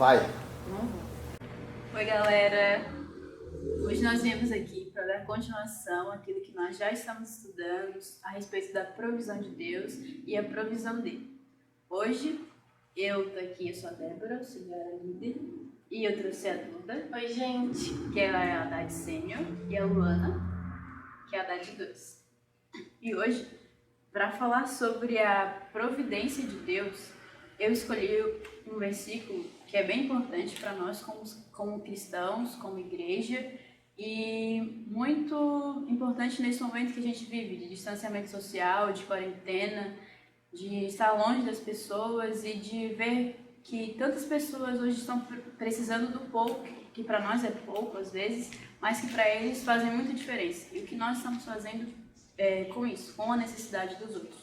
Vai. Oi, galera! Hoje nós viemos aqui para dar continuação àquilo que nós já estamos estudando a respeito da provisão de Deus e a provisão dele. Hoje, eu tô aqui, eu sou a Débora, sou a líder, e eu trouxe a Duda. Oi, gente! Que ela é a Haddad Sênior, e a Luana, que é a Haddad 2. E hoje, para falar sobre a providência de Deus, eu escolhi um versículo que é bem importante para nós como cristãos, como igreja, e muito importante nesse momento que a gente vive, de distanciamento social, de quarentena, de estar longe das pessoas e de ver que tantas pessoas hoje estão precisando do pouco, que para nós é pouco às vezes, mas que para eles fazem muita diferença. E o que nós estamos fazendo com isso, com a necessidade dos outros.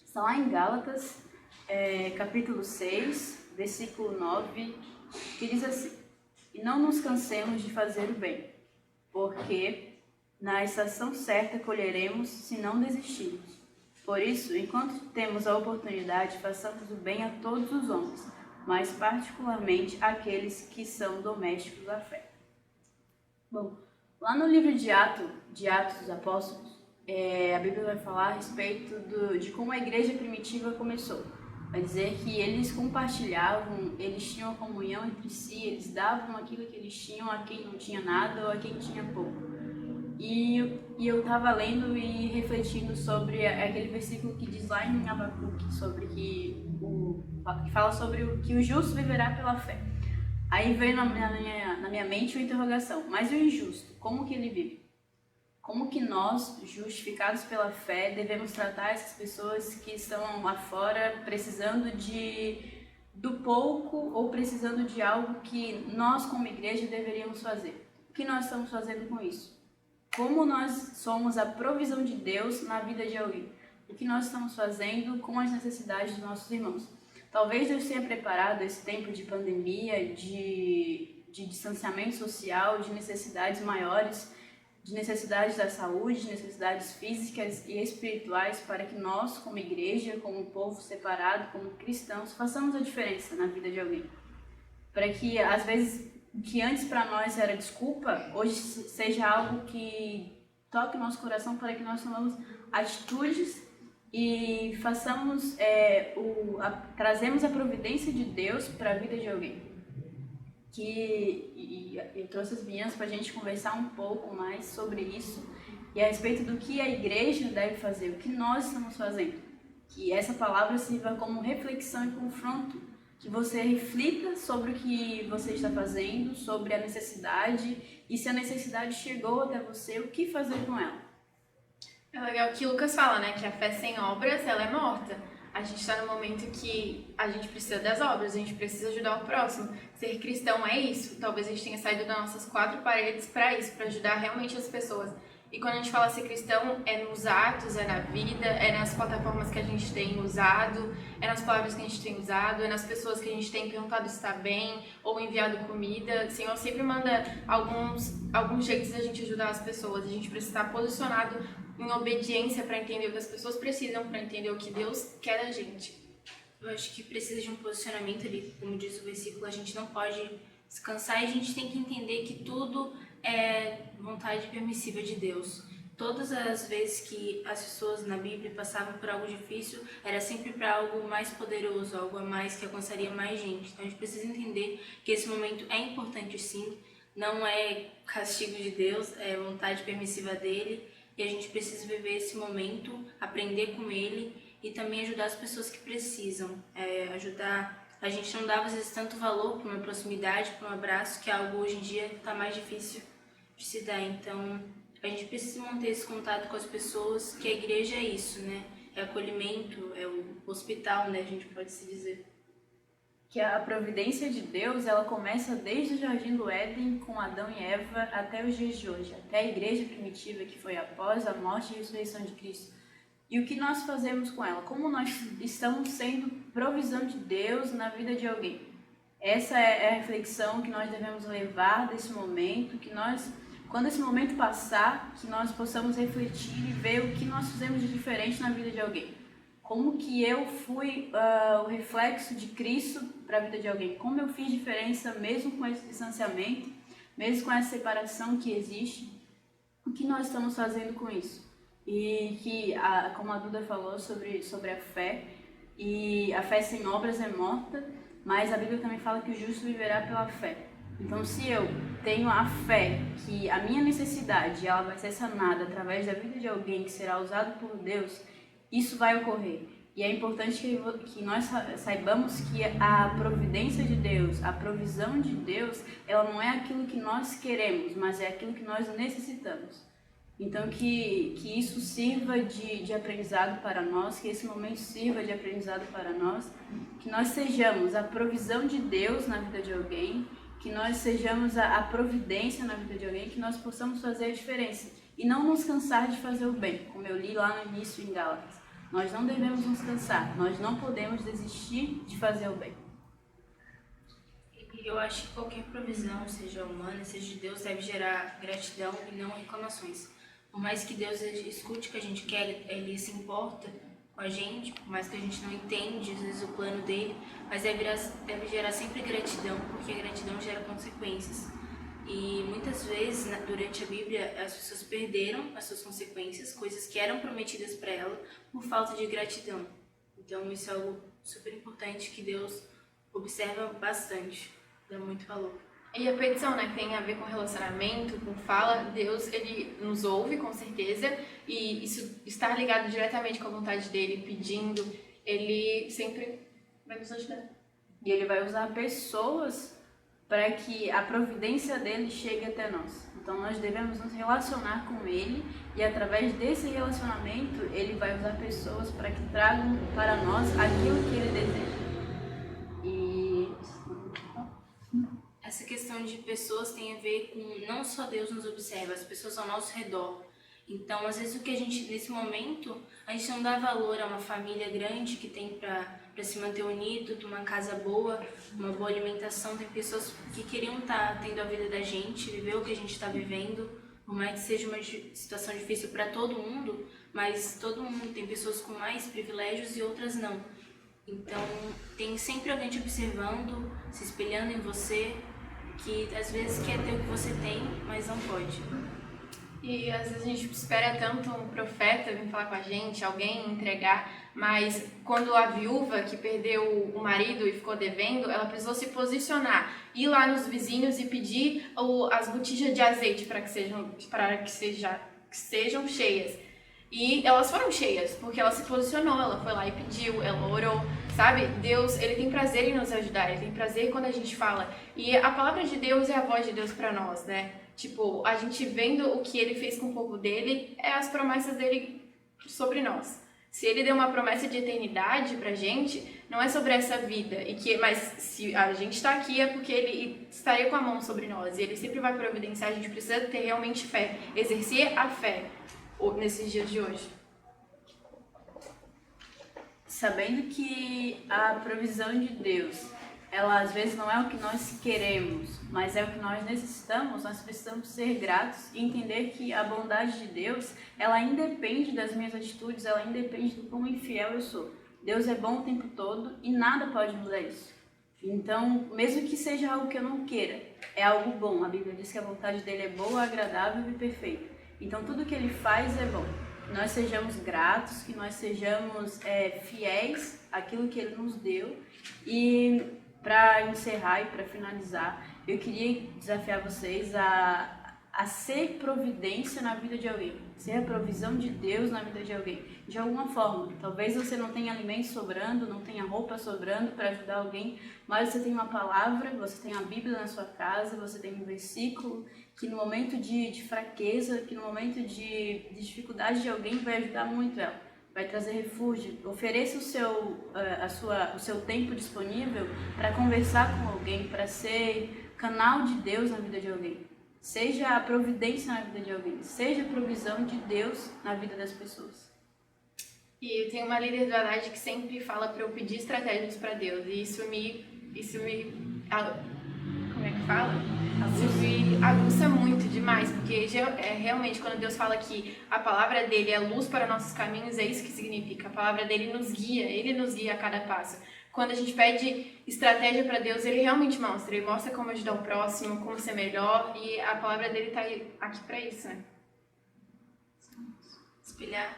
Está lá em Gálatas, capítulo 6, versículo 9, que diz assim: "E não nos cansemos de fazer o bem, porque na estação certa colheremos se não desistirmos. Por isso, enquanto temos a oportunidade, façamos o bem a todos os homens, mas particularmente àqueles que são domésticos da fé." Bom, lá no livro de Atos dos Apóstolos, a Bíblia vai falar a respeito de como a igreja primitiva começou. Vai dizer que eles compartilhavam, eles tinham comunhão entre si, eles davam aquilo que eles tinham a quem não tinha nada ou a quem tinha pouco. E eu estava lendo e refletindo sobre aquele versículo que diz lá em Abacuque, sobre que fala sobre que o justo viverá pela fé. Aí veio na minha mente uma interrogação: mas e o injusto? Como que ele vive? Como que nós, justificados pela fé, devemos tratar essas pessoas que estão lá fora precisando do pouco ou precisando de algo que nós, como igreja, deveríamos fazer? O que nós estamos fazendo com isso? Como nós somos a provisão de Deus na vida de alguém? O que nós estamos fazendo com as necessidades dos nossos irmãos? Talvez Deus tenha preparado esse tempo de pandemia, de distanciamento social, de necessidades maiores, de necessidades da saúde, de necessidades físicas e espirituais, para que nós, como igreja, como povo separado, como cristãos, façamos a diferença na vida de alguém. Para que, às vezes, o que antes para nós era desculpa, hoje seja algo que toque o nosso coração, para que nós tomemos atitudes e façamos, trazemos a providência de Deus para a vida de alguém. Eu trouxe as meninas para a gente conversar um pouco mais sobre isso e a respeito do que a igreja deve fazer, o que nós estamos fazendo. Que essa palavra sirva como reflexão e confronto, que você reflita sobre o que você está fazendo, sobre a necessidade, e se a necessidade chegou até você, o que fazer com ela. É legal que o Lucas fala, né, que a fé sem obras, ela é morta. A gente está no momento que a gente precisa das obras, a gente precisa ajudar o próximo. Ser cristão é isso. Talvez a gente tenha saído das nossas quatro paredes para isso, para ajudar realmente as pessoas. E quando a gente fala ser cristão, é nos atos, é na vida, é nas plataformas que a gente tem usado, é nas palavras que a gente tem usado, é nas pessoas que a gente tem perguntado se está bem ou enviado comida. O Senhor sempre manda alguns jeitos da gente ajudar as pessoas. A gente precisa estar posicionado em obediência para entender o que as pessoas precisam, para entender o que Deus quer da gente. Eu acho que precisa de um posicionamento ali, como diz o versículo, a gente não pode descansar e a gente tem que entender que tudo é vontade permissiva de Deus. Todas as vezes que as pessoas na Bíblia passavam por algo difícil, era sempre para algo mais poderoso, algo a mais que alcançaria mais gente. Então a gente precisa entender que esse momento é importante sim, não é castigo de Deus, é vontade permissiva dele, e a gente precisa viver esse momento, aprender com ele e também ajudar as pessoas que precisam, ajudar. A gente não dava às vezes tanto valor para uma proximidade, para um abraço, que é algo hoje em dia está mais difícil de se dar. Então a gente precisa manter esse contato com as pessoas, que a igreja é isso, né? É acolhimento, é o hospital, né? A gente pode se dizer. Que a providência de Deus, ela começa desde o Jardim do Éden, com Adão e Eva, até os dias de hoje, até a igreja primitiva, que foi após a morte e ressurreição de Cristo. E o que nós fazemos com ela? Como nós estamos sendo provisão de Deus na vida de alguém? Essa é a reflexão que nós devemos levar desse momento, que nós, quando esse momento passar, que nós possamos refletir e ver o que nós fizemos de diferente na vida de alguém. Como que eu fui o reflexo de Cristo para a vida de alguém? Como eu fiz diferença mesmo com esse distanciamento, mesmo com essa separação que existe? O que nós estamos fazendo com isso? E que, como a Duda falou sobre a fé, e a fé sem obras é morta, mas a Bíblia também fala que o justo viverá pela fé. Então, se eu tenho a fé que a minha necessidade ela vai ser sanada através da vida de alguém que será usado por Deus, isso vai ocorrer. E é importante que nós saibamos que a providência de Deus, a provisão de Deus, ela não é aquilo que nós queremos, mas é aquilo que nós necessitamos. Então, que isso sirva de aprendizado para nós, que esse momento sirva de aprendizado para nós, que nós sejamos a provisão de Deus na vida de alguém, que nós sejamos a providência na vida de alguém, que nós possamos fazer a diferença e não nos cansar de fazer o bem, como eu li lá no início em Gálatas. Nós não devemos nos cansar, nós não podemos desistir de fazer o bem. Eu acho que qualquer provisão, seja humana, seja de Deus, deve gerar gratidão e não reclamações. Por mais que Deus escute o que a gente quer, Ele se importa com a gente, por mais que a gente não entende, às vezes, o plano dele, mas deve gerar sempre gratidão, porque a gratidão gera consequências. E muitas vezes, durante a Bíblia, as pessoas perderam as suas consequências, coisas que eram prometidas para ela, por falta de gratidão. Então, isso é algo super importante que Deus observa bastante, dá muito valor. E a petição, né, que tem a ver com relacionamento, com fala, Deus, ele nos ouve com certeza, e isso estar ligado diretamente com a vontade dele, pedindo, ele sempre vai nos ajudar. E ele vai usar pessoas para que a providência dele chegue até nós. Então nós devemos nos relacionar com ele, e através desse relacionamento ele vai usar pessoas para que tragam para nós aquilo que ele deseja. Essa questão de pessoas tem a ver com não só Deus nos observa, as pessoas ao nosso redor. Então, às vezes, o que a gente, nesse momento, a gente não dá valor a uma família grande que tem para se manter unido, uma casa boa, uma boa alimentação. Tem pessoas que queriam estar tendo a vida da gente, viver o que a gente está vivendo, por mais que seja uma situação difícil para todo mundo, mas todo mundo tem pessoas com mais privilégios e outras não. Então, tem sempre alguém te observando, se espelhando em você, que às vezes quer ter o que você tem, mas não pode. E às vezes a gente espera tanto um profeta vir falar com a gente, alguém entregar, mas quando a viúva que perdeu o marido e ficou devendo, ela precisou se posicionar, ir lá nos vizinhos e pedir as botijas de azeite para que sejam cheias. E elas foram cheias, porque ela se posicionou, ela foi lá e pediu, ela orou, sabe? Deus, ele tem prazer em nos ajudar, ele tem prazer quando a gente fala. E a palavra de Deus é a voz de Deus para nós, né? Tipo, a gente vendo o que ele fez com o povo dele, é as promessas dele sobre nós. Se ele deu uma promessa de eternidade pra gente, não é sobre essa vida, mas se a gente está aqui é porque ele estaria com a mão sobre nós, e ele sempre vai providenciar. A gente precisa ter realmente fé, exercer a fé nesses dias de hoje. Sabendo que a provisão de Deus, ela às vezes não é o que nós queremos, mas é o que nós necessitamos, nós precisamos ser gratos e entender que a bondade de Deus, ela independe das minhas atitudes, ela independe do quão infiel eu sou. Deus é bom o tempo todo e nada pode mudar isso. Então, mesmo que seja algo que eu não queira, é algo bom. A Bíblia diz que a vontade dele é boa, agradável e perfeita. Então, tudo que ele faz é bom. Que nós sejamos gratos, que nós sejamos fiéis àquilo que ele nos deu. E para encerrar e para finalizar, eu queria desafiar vocês a ser providência na vida de alguém, ser a provisão de Deus na vida de alguém, de alguma forma. Talvez você não tenha alimento sobrando, não tenha roupa sobrando para ajudar alguém, mas você tem uma palavra, você tem a Bíblia na sua casa, você tem um versículo que no momento de fraqueza, que no momento de dificuldade de alguém vai ajudar muito ela, vai trazer refúgio. Ofereça o seu tempo disponível para conversar com alguém, para ser canal de Deus na vida de alguém. Seja a providência na vida de alguém, seja a provisão de Deus na vida das pessoas. E tem uma líder do Haddad que sempre fala para eu pedir estratégias para Deus, e isso me como é que fala? Isso me aguça muito demais, porque realmente quando Deus fala que a palavra dele é luz para nossos caminhos, é isso que significa. A palavra dele nos guia, ele nos guia a cada passo. Quando a gente pede estratégia para Deus, ele realmente mostra. Ele mostra como ajudar o próximo, como ser melhor, e a palavra dele está aqui para isso, né? Espelhar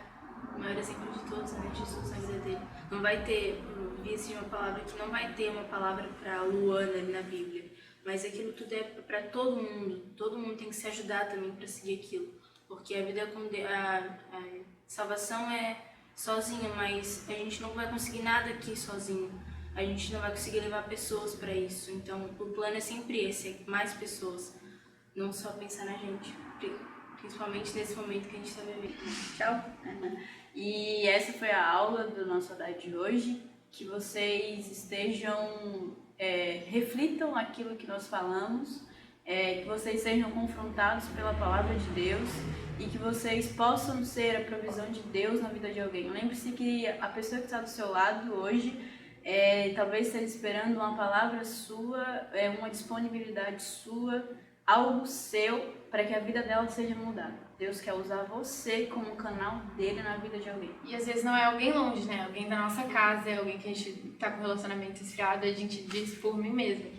o maior exemplo de todos, né? Jesus na vida dele. Não vai ter, eu vi assim uma palavra que não vai ter uma palavra para Luana ali na Bíblia, mas aquilo tudo é para todo mundo tem que se ajudar também para seguir aquilo, porque a vida com Deus, a salvação é sozinho, mas a gente não vai conseguir nada aqui sozinho, a gente não vai conseguir levar pessoas para isso, então o plano é sempre esse, é mais pessoas, não só pensar na gente, principalmente nesse momento que a gente está vivendo. Tchau. E essa foi a aula do nosso Haddad de hoje. Que vocês estejam, reflitam aquilo que nós falamos, que vocês sejam confrontados pela palavra de Deus e que vocês possam ser a provisão de Deus na vida de alguém. Lembre-se que a pessoa que está do seu lado hoje talvez esteja esperando uma palavra sua, uma disponibilidade sua, algo seu, para que a vida dela seja mudada. Deus quer usar você como um canal dele na vida de alguém. E às vezes não é alguém longe, né? Alguém da nossa casa, é alguém que a gente tá com relacionamento esfriado, a gente diz por mim mesmo,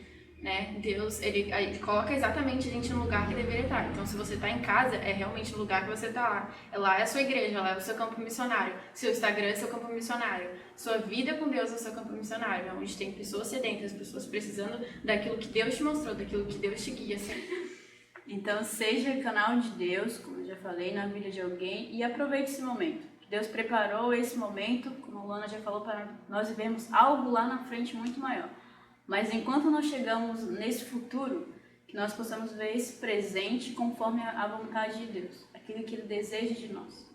né? Deus, ele coloca exatamente a gente no lugar que deveria estar. Então, se você tá em casa, é realmente o lugar que você tá lá. Lá é a sua igreja, lá é o seu campo missionário. Seu Instagram é seu campo missionário. Sua vida com Deus é o seu campo missionário. Onde tem pessoas sedentas, pessoas precisando daquilo que Deus te mostrou, daquilo que Deus te guia, assim. Então, seja canal de Deus, como eu já falei, na vida de alguém, e aproveite esse momento. Deus preparou esse momento, como a Luana já falou, para nós vivermos algo lá na frente muito maior. Mas enquanto nós chegamos nesse futuro, que nós possamos ver esse presente conforme a vontade de Deus, aquilo que Ele deseja de nós.